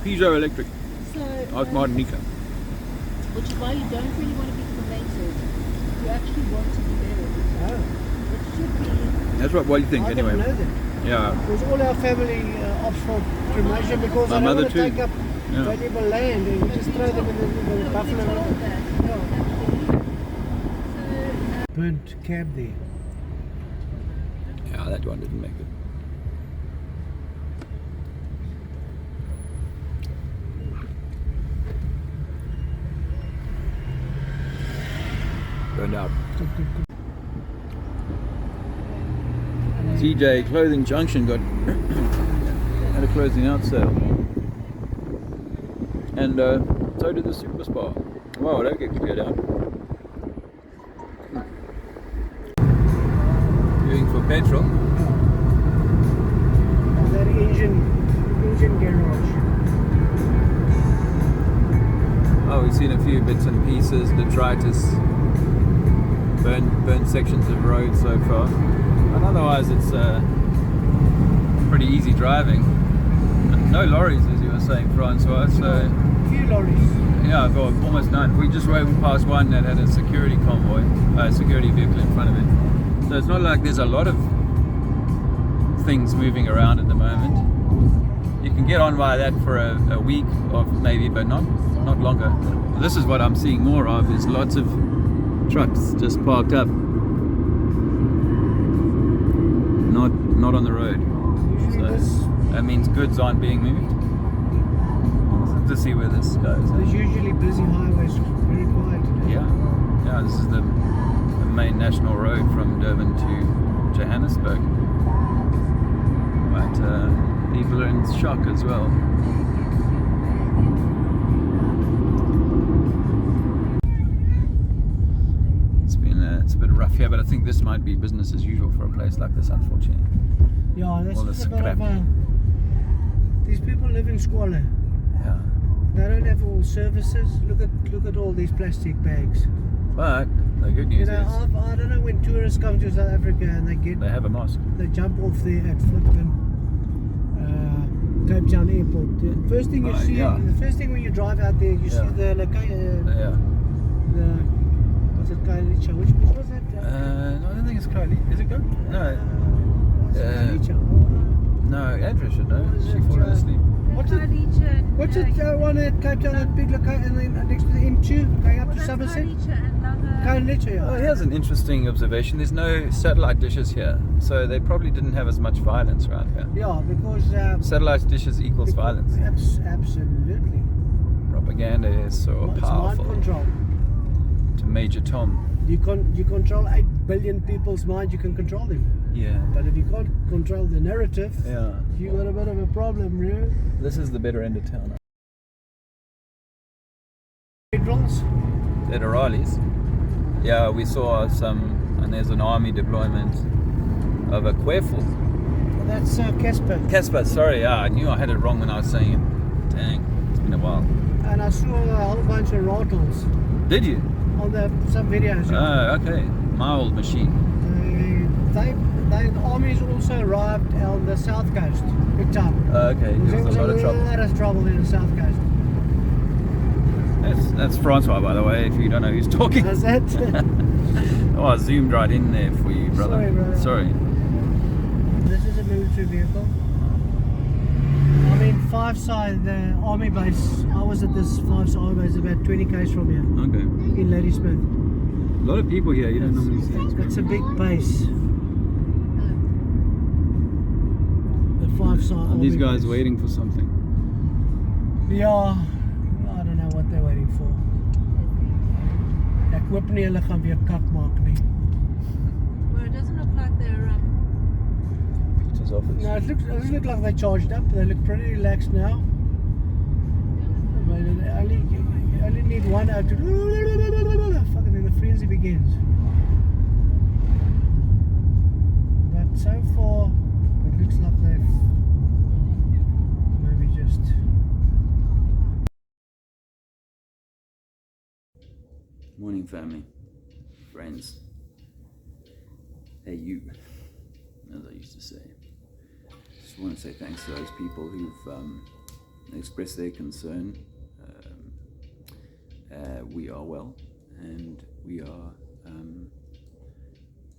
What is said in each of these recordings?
Piezoelectric. So, Martinica. which is why you don't really want to be cremated. You actually want to be buried. Oh, It should be. That's what you think I anyway. didn't know that. Yeah. Because all our family opts for cremation because My they don't mother want to too. take up Yeah. valuable land and we just throw them in the buffalo. Burnt cab there. Yeah, that one didn't make it. Burned out. CJ Clothing Junction got had a closing out sale, and so did the Super Spa. Wow, that get cleared out. Queuing for petrol. That engine garage. Oh, we've seen a few bits and pieces, detritus, burnt sections of road so far. But otherwise, it's pretty easy driving. No lorries, as you were saying, Francois. So Few lorries. yeah, well, almost none. We just rode past one that had a security convoy, a security vehicle in front of it. So it's not like there's a lot of things moving around at the moment. You can get on by that for a week or maybe, but not longer. This is what I'm seeing more of, is lots of trucks just parked up, not on the road. Usually So that means goods aren't being moved. To see where this goes. there's usually busy highways, very quiet today. Yeah, this is the main national road from Durban to Johannesburg. But people are in shock as well. It's a bit rough here, but I think this might be business as usual for a place like this, unfortunately. Yeah, this All is the a bit scrap. of these people live in squalor. Yeah. They don't have all services. Look at all these plastic bags. But the good You news know, is I don't know when tourists come to South Africa and they have a mosque. they jump off there at flippin' Cape Town Airport. The first thing you Oh, see, yeah. the first thing when you drive out there, you see Yeah. the Yeah. what's it, Kailicha? Which was that? No, I don't think it's Kylie. Is it good? No. What's it, Kailicha? No, Andrew should know. What is She it, fallen asleep. What's it? What's it? One at Cape Town, that big location next to the M2, going up to Somerset. Kailicha, yeah. Well, here's an interesting observation. There's no satellite dishes here, so they probably didn't have as much violence around here. Yeah, because Satellite dishes equals violence. Absolutely. Propaganda is so It's powerful. mind control. To Major Tom. You control 8 billion people's mind. You can control them. Yeah. But if you can't control the narrative, Yeah. you got a bit of a problem, you know. This is the better end of town. Federals. Federales. Yeah, we saw some, and there's an army deployment of a Kwefu. That's Casper. Casper, sorry, yeah, I knew I had it wrong when I was saying it. Dang, it's been a while. And I saw a whole bunch of rattles Did you? on some videos. Oh, okay. My old machine. The armies also arrived on the south coast, big time. Okay, there was a lot of trouble. lot of trouble in the south coast. That's Francois, by the way, if you don't know who's talking. That's it. Oh, I zoomed right in there for you, brother. Sorry, brother. Sorry. This is a military vehicle. I mean, Five Side, the army base. I was at this Five Side army base about 20 km from here Okay. in Ladysmith. A lot of people here, you don't normally see. It's a big base. The Five Side Are army these guys base. waiting for something? Yeah, I don't know what they're waiting for. Ek hoop nie hulle gaan weer kak maak nie. Well, it doesn't look like they're. Peter's office. No, it doesn't look like they charged up. They look pretty relaxed now. But they only need one out to fucking then the frenzy begins. But so far, it looks like they've maybe just. Morning, family, friends. Hey, you, as I used to say. Just want to say thanks to those people who've express their concern. We are well, and we are,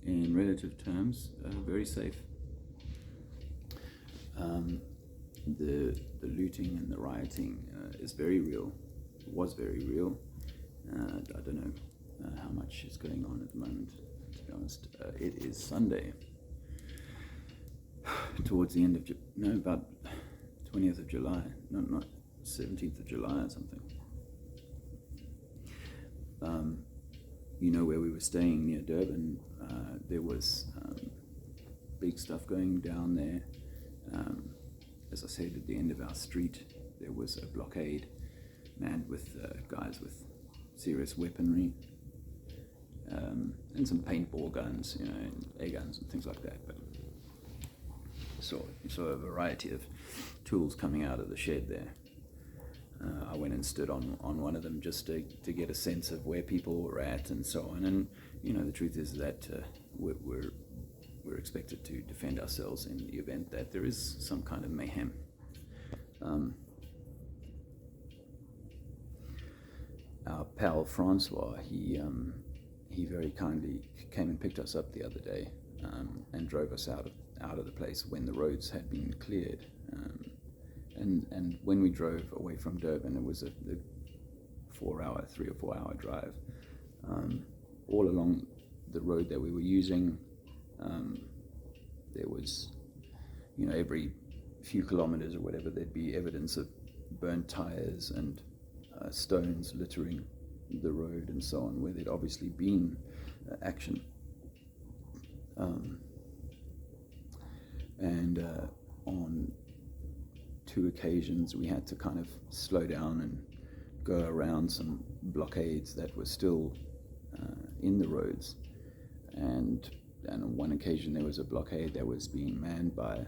in relative terms, very safe. The looting and the rioting is very real. Was very real. I don't know how much is going on at the moment. To be honest, it is Sunday. Towards the end of about 20th of July, not 17th of July or something. Where we were staying near Durban, there was big stuff going down there. As I said, at the end of our street, there was a blockade manned with guys with serious weaponry, and some paintball guns, and air guns and things like that. But you saw a variety of tools coming out of the shed there. I went and stood on one of them just to get a sense of where people were at and so on. And the truth is that we're expected to defend ourselves in the event that there is some kind of mayhem. Our pal Francois, he very kindly came and picked us up the other day, and drove us out of the place when the roads had been cleared. And when we drove away from Durban, it was a 3 or 4 hour drive. All along the road that we were using, there was, every few kilometers or whatever, there'd be evidence of burnt tires and stones littering the road and so on, where there'd obviously been action. On 2 occasions we had to kind of slow down and go around some blockades that were still in the roads, and on one occasion there was a blockade that was being manned by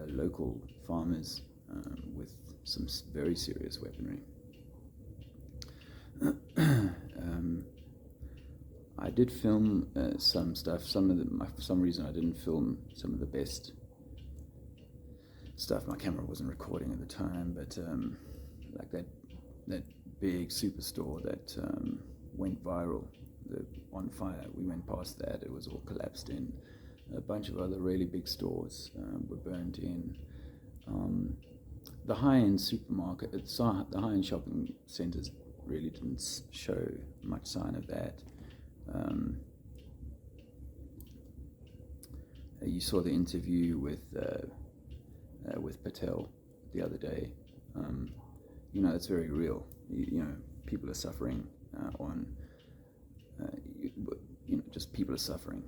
local farmers with some very serious weaponry. I did film some stuff. For some reason I didn't film some of the best stuff. My camera wasn't recording at the time, but like that big superstore that went viral, on fire. We went past that. It was all collapsed in. A bunch of other really big stores were burnt in. The high-end supermarket, the high-end shopping centres really didn't show much sign of that. You saw the interview with Patel the other day. It's very real. People are suffering just people are suffering.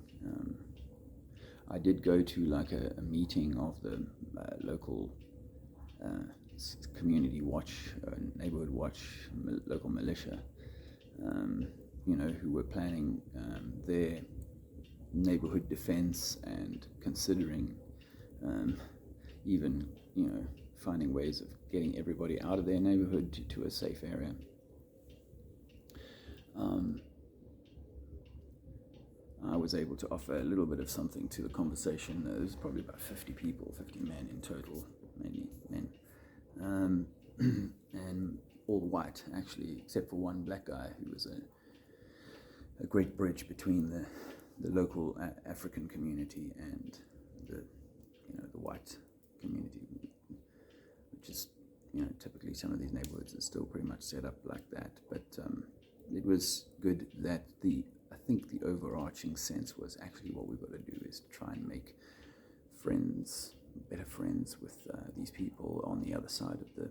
I did go to like a meeting of the local community watch, neighborhood watch, local militia, who were planning their neighborhood defense and considering even, finding ways of getting everybody out of their neighborhood to a safe area. I was able to offer a little bit of something to the conversation. There was probably about 50 people, 50 men in total, mainly men. And all white, actually, except for one black guy who was a great bridge between the local African community and the white community, which is, typically some of these neighborhoods are still pretty much set up like that. But it was good that I think the overarching sense was actually what we've got to do is try and make better friends with these people on the other side of the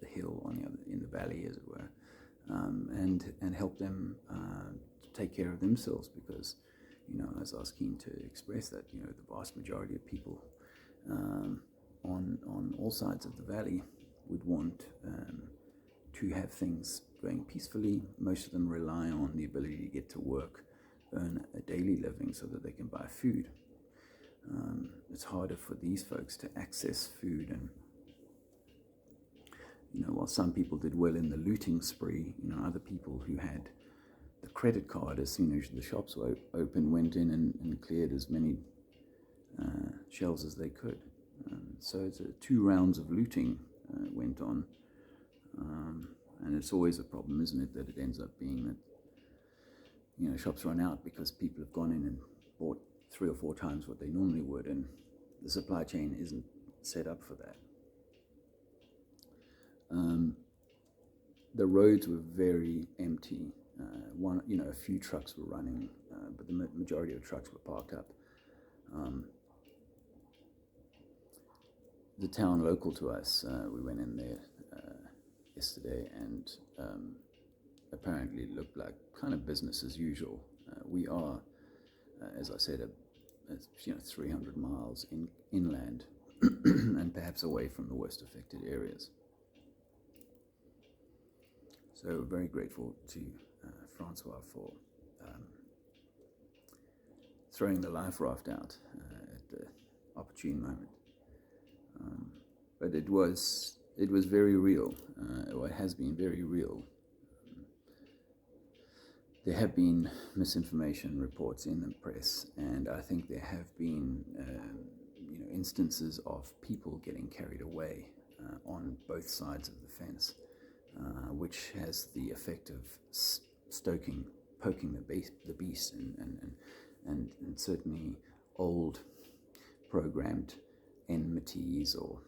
hill, in the valley, as it were, and help them take care of themselves, because, as I was keen to express that, the vast majority of people on all sides of the valley would want to have things going peacefully. Most of them rely on the ability to get to work, earn a daily living so that they can buy food. It's harder for these folks to access food, and while some people did well in the looting spree, other people who had the credit card, as soon as the shops were open, went in and cleared as many shelves as they could. So it's 2 rounds of looting went on. And it's always a problem, isn't it, that it ends up being that, shops run out because people have gone in and bought 3 or 4 times what they normally would, and the supply chain isn't set up for that. The roads were very empty. A few trucks were running, but the majority of trucks were parked up. The town local to us, we went in there yesterday, and apparently it looked like kind of business as usual. We are, as I said, 300 miles inland and perhaps away from the worst affected areas. So very grateful to Francois for throwing the life raft out at the opportune moment. But it was very real, or it has been very real. There have been misinformation reports in the press, and I think there have been instances of people getting carried away on both sides of the fence, which has the effect of poking the beast, and certainly old programmed enmities or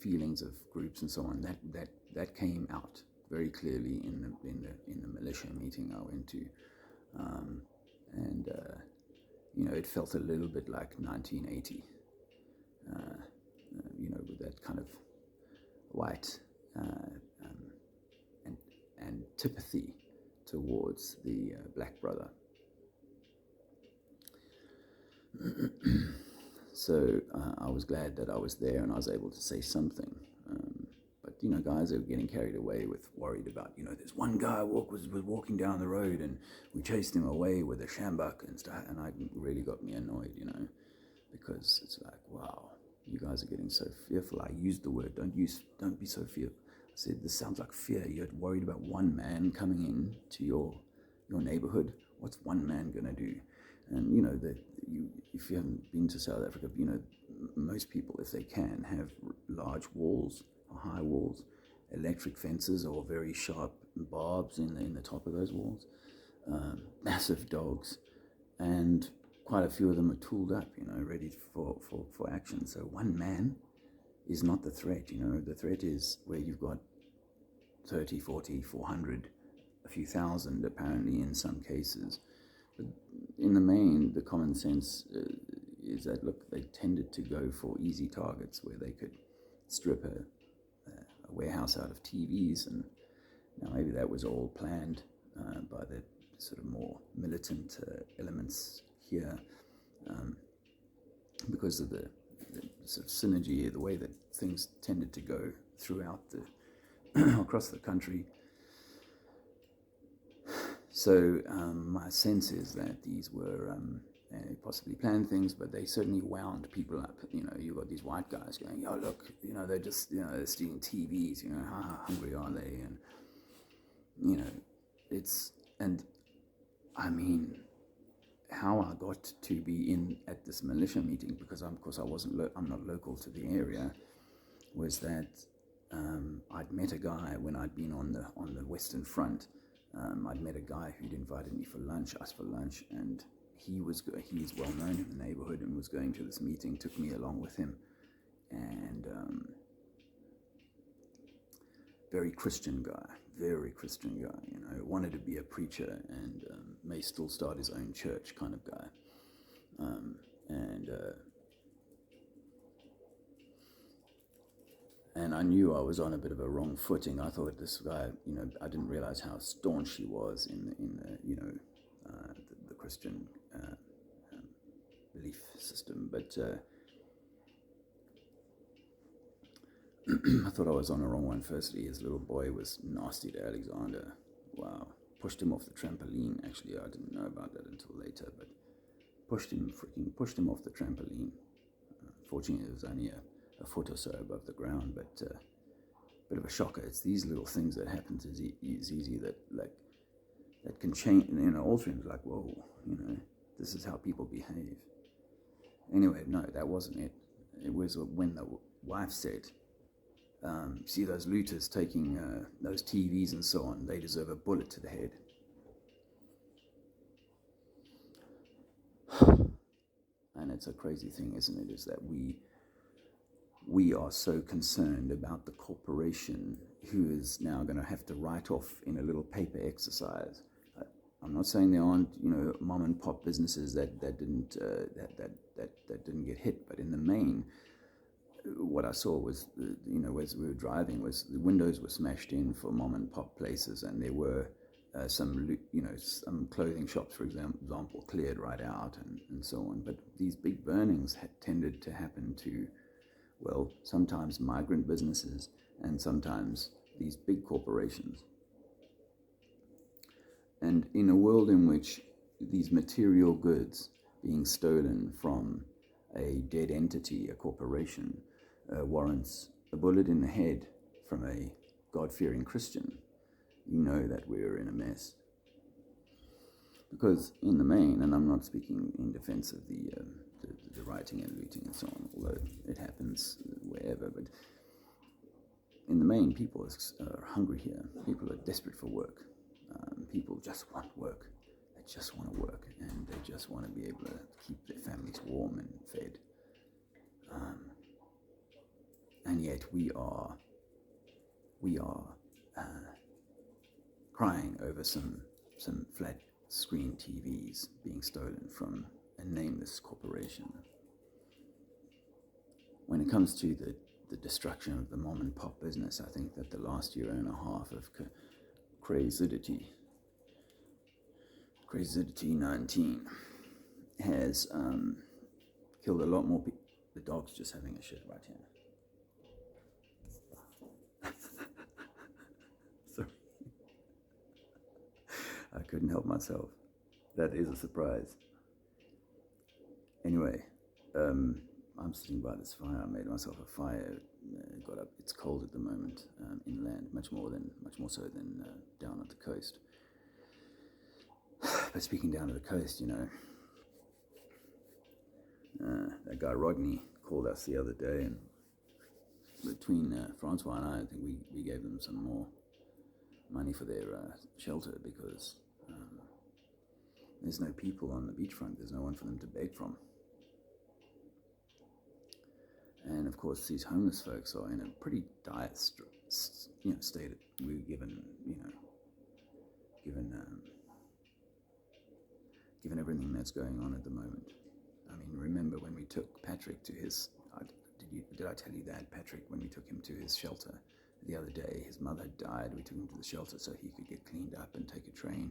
feelings of groups and so on that came out very clearly in the militia meeting I went to, and it felt a little bit like 1980, with that kind of white antipathy towards the black brother. So I was glad that I was there and I was able to say something. But guys are getting carried away with worried about, there's one guy was walking down the road and we chased him away with a shambuk and stuff, and it really got me annoyed, because it's like, wow, you guys are getting so fearful. I used the word, don't be so fearful. I said, this sounds like fear. You're worried about one man coming in to your neighborhood. What's one man gonna do? And if you haven't been to South Africa, most people, if they can, have large walls, or high walls, electric fences, or very sharp barbs in the top of those walls, massive dogs, and quite a few of them are tooled up, ready for action. So one man is not the threat. The threat is where you've got 30, 40, 400, a few thousand apparently in some cases. But in the main, the common sense is that, look, they tended to go for easy targets where they could strip a warehouse out of TVs, and now maybe that was all planned by the sort of more militant elements here, because of the sort of synergy, the way that things tended to go throughout across the country. So my sense is that these were possibly planned things, but they certainly wound people up. You've got these white guys going, "Oh, look, they're just, they're stealing TVs. How hungry are they?" And how I got to be at this militia meeting, because of course I'm not local to the area, was that I'd met a guy when I'd been on the Western Front. I'd met a guy who'd invited me for lunch, and he's well known in the neighborhood and was going to this meeting, took me along with him, and very Christian guy, wanted to be a preacher and may still start his own church kind of guy, and I knew I was on a bit of a wrong footing. I thought this guy, I didn't realize how staunch he was in the Christian belief system. But I thought I was on the wrong one. Firstly, his little boy was nasty to Alexander. Wow. Pushed him off the trampoline. Actually, I didn't know about that until later, but pushed him off the trampoline. Fortunately, it was only a foot or so above the ground, but bit of a shocker. It's these little things that happen to Zizi that can change, alter him. Like, whoa, this is how people behave. Anyway, no, that wasn't it. It was when the wife said, See those looters taking those TVs and so on, they deserve a bullet to the head. And it's a crazy thing, isn't it, is that we are so concerned about the corporation who is now going to have to write off in a little paper exercise. I'm not saying there aren't, mom and pop businesses that didn't get hit, but in the main, what I saw was, as we were driving, was the windows were smashed in for mom and pop places, and there were some clothing shops, for example, cleared right out and so on. But these big burnings had tended to happen to, well, sometimes migrant businesses and sometimes these big corporations. And in a world in which these material goods being stolen from a dead entity, a corporation, warrants a bullet in the head from a God-fearing Christian, you know that we're in a mess. Because in the main, and I'm not speaking in defense of the rioting and looting and so on, although it happens wherever, but in the main, people are hungry here. People are desperate for work. People just want work. They just want to work, and they just want to be able to keep their families warm and fed. And yet we are crying over some flat screen TVs being stolen from a nameless corporation. When it comes to the destruction of the mom and pop business, I think that the last year and a half of Crazidity 19 has killed a lot more people. The dog's just having a shit right here. Sorry. I couldn't help myself. That is a surprise. Anyway, I'm sitting by this fire. I made myself a fire. Got up. It's cold at the moment inland, much more so than down at the coast. But speaking down to the coast, that guy Rodney called us the other day, and between Francois and I think we gave them some more money for their shelter because there's no people on the beachfront. There's no one for them to beg from. And of course, these homeless folks are in a pretty dire state. We were given everything that's going on at the moment. I mean, remember when we took Patrick to his, did I tell you that, Patrick, when we took him to his shelter the other day, his mother had died, we took him to the shelter so he could get cleaned up and take a train.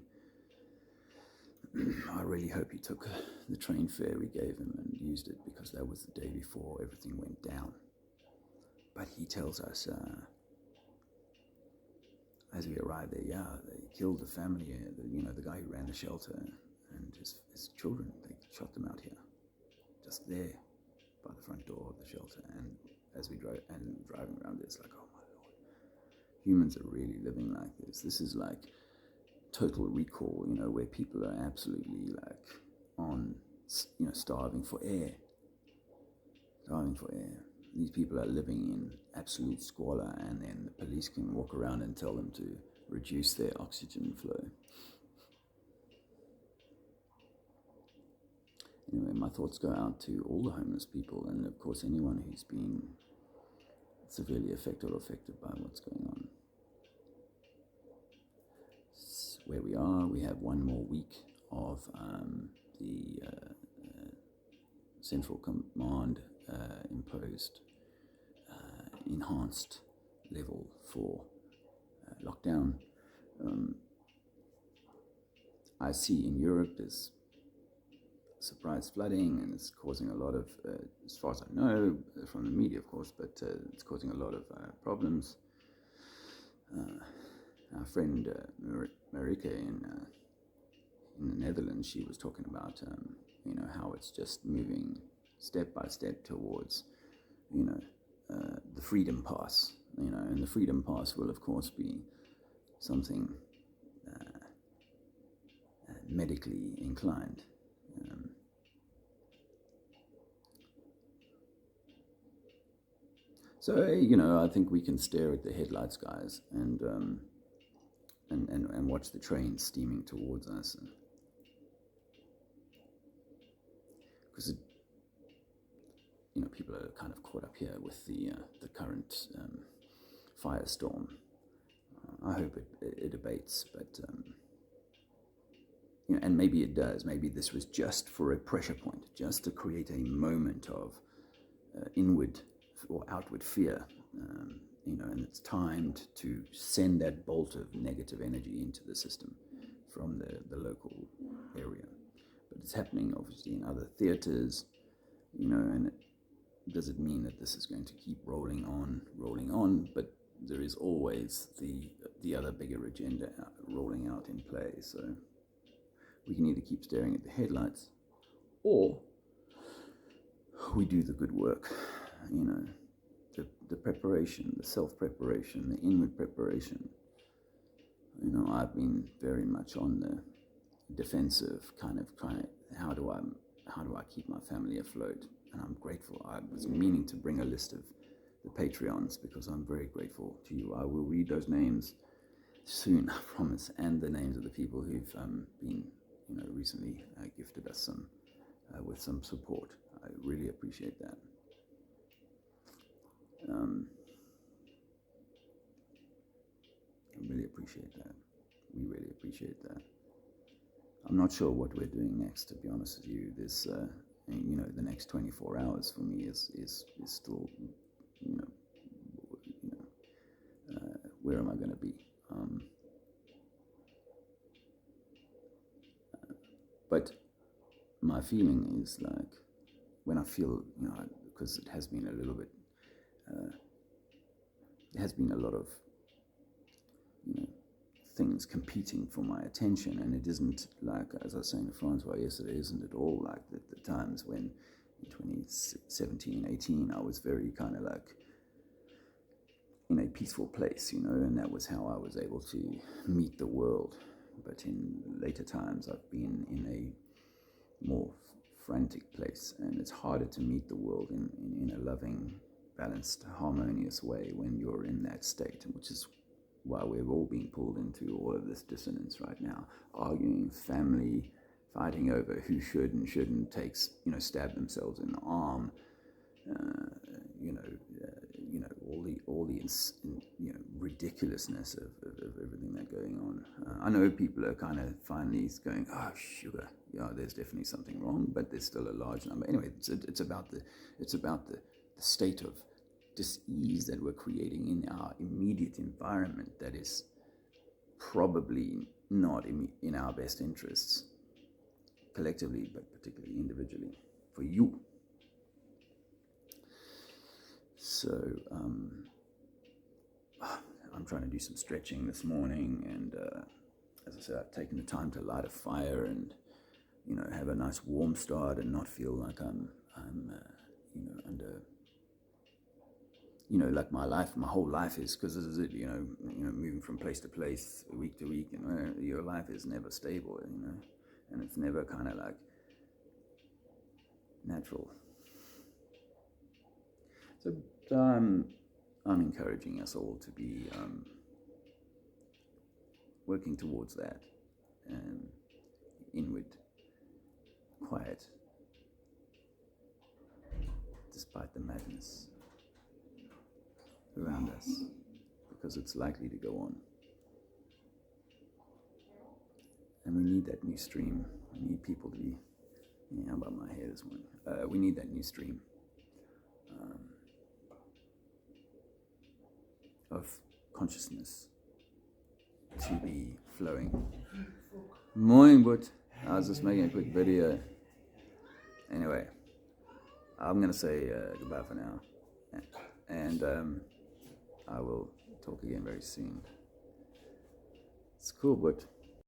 I really hope he took the train fare we gave him and used it, because that was the day before everything went down. But he tells us, as we arrived there, they killed the family, the guy who ran the shelter and his children. They shot them out here, just there by the front door of the shelter. And as we driving around, it's like, oh my Lord, humans are really living like this. This is like Total Recall, where people are absolutely starving for air. These people are living in absolute squalor, and then the police can walk around and tell them to reduce their oxygen flow. Anyway, my thoughts go out to all the homeless people, and of course anyone who's been severely affected by what's going on. Where we are, we have one more week of the Central Command imposed enhanced level 4 lockdown. I see in Europe there's surprise flooding, and it's causing a lot of, as far as I know, from the media of course, but it's causing a lot of problems. Our friend Marika in the Netherlands, she was talking about how it's just moving step by step towards the Freedom Pass, and the Freedom Pass will of course be something medically inclined. So, you know, I think we can stare at the headlights, guys, and watch the train steaming towards us. Because, you know, people are kind of caught up here with the current firestorm. I hope it abates, but, you know, and maybe it does. Maybe this was just for a pressure point, just to create a moment of inward or outward fear, you know, and it's timed to send that bolt of negative energy into the system from the local area. But it's happening obviously in other theaters, you know, and does it mean that this is going to keep rolling on? But there is always the other bigger agenda rolling out in play. So we can either keep staring at the headlights, or we do the good work, you know, the preparation, the self-preparation, the inward preparation. You know, I've been very much on the defensive, kind of trying, how do I keep my family afloat? And I'm grateful. I was meaning to bring a list of the Patreons, because I'm very grateful to you. I will read those names soon, I promise, and the names of the people who've been, you know, recently gifted us some with some support. I really appreciate that. I really appreciate that. We really appreciate that. I'm not sure what we're doing next, to be honest with you. This, you know, the next 24 hours for me is still, you know, where am I going to be? But my feeling is like, when I feel, you know, because it has been a little bit, there has been a lot of, you know, things competing for my attention, and it isn't like, as I was saying to Francois yesterday, isn't at all like the times when in 2017, 18, I was very kind of like in a peaceful place, you know, and that was how I was able to meet the world. But in later times, I've been in a more frantic place, and it's harder to meet the world in a loving, balanced, harmonious way when you're in that state, which is why we're all being pulled into all of this dissonance right now, arguing, family, fighting over who should and shouldn't stab themselves in the arm, all the ridiculousness of everything that's going on. I know people are kind of finally going, oh, sugar, yeah, there's definitely something wrong, but there's still a large number. Anyway, it's about the state of dis-ease that we're creating in our immediate environment that is probably not in our best interests, collectively, but particularly individually, for you. So I'm trying to do some stretching this morning, and as I said, I've taken the time to light a fire and, you know, have a nice warm start and not feel like I'm under, you know, like my whole life is, because this is it, you know, moving from place to place, week to week, and your life is never stable, you know, and it's never kind of like natural. So I'm encouraging us all to be working towards that, inward, quiet, despite the madness around us, because it's likely to go on. And we need that new stream. We need people to be, how about my hair this morning? We need that new stream of consciousness to be flowing. Morning, but I was just making a quick video. Anyway, I'm going to say goodbye for now. And I will talk again very soon. It's cool, but